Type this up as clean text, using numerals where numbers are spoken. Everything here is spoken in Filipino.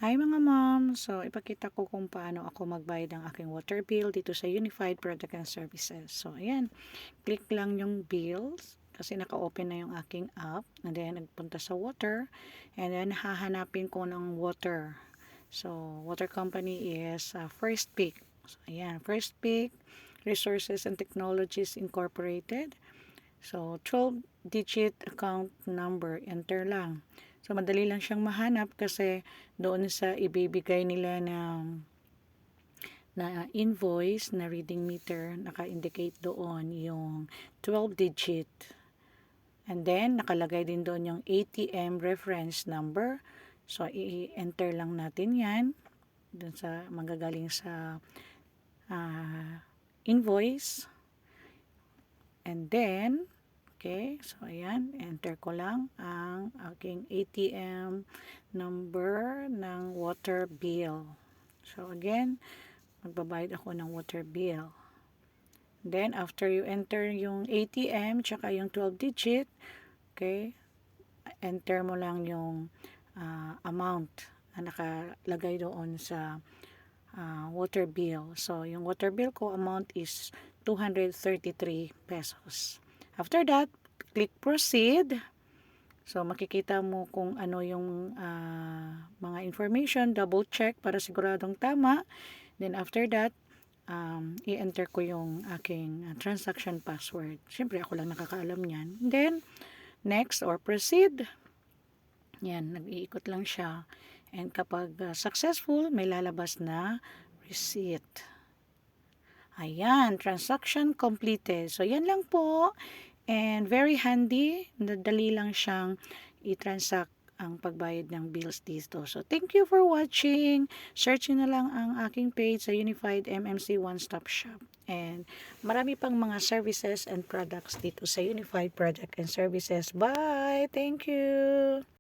Hi mga ma'am! So, ipakita ko kung paano ako magbayad ng aking water bill dito sa Unified Product and Services. So, ayan. Click lang yung bills kasi naka-open na yung aking app. And then, nagpunta sa water. And then, hahanapin ko ng water. So, water company is First Peak. So, ayan. First Peak Resources and Technologies Incorporated. So, 12-digit account number. Enter lang. So, madali lang siyang mahanap kasi doon sa ibibigay nila na invoice na reading meter, naka-indicate doon yung 12-digit. And then, nakalagay din doon yung ATM reference number. So, i-enter lang natin yan doon sa manggagaling sa invoice. And then, okay, so ayan, enter ko lang ang aking ATM number ng water bill. So again, magbabayad ako ng water bill. Then, after you enter yung ATM, tsaka yung 12-digit, okay, enter mo lang yung amount na nakalagay doon sa water bill. So, yung water bill ko amount is 233 pesos. After that, click proceed. So, makikita mo kung ano yung mga information. Double check para siguradong tama. Then, after that, i-enter ko yung aking transaction password. Siyempre, ako lang nakakaalam yan. Then, next or proceed. Yan, nag-iikot lang siya. And kapag successful, may lalabas na receipt. Ayan, transaction completed. So, yan lang po. And very handy. Dali lang siyang i-transact ang pagbayad ng bills dito. So, thank you for watching. Search nyo na lang ang aking page sa Unified MMC One Stop Shop. And marami pang mga services and products dito sa Unified Product and Services. Bye! Thank you!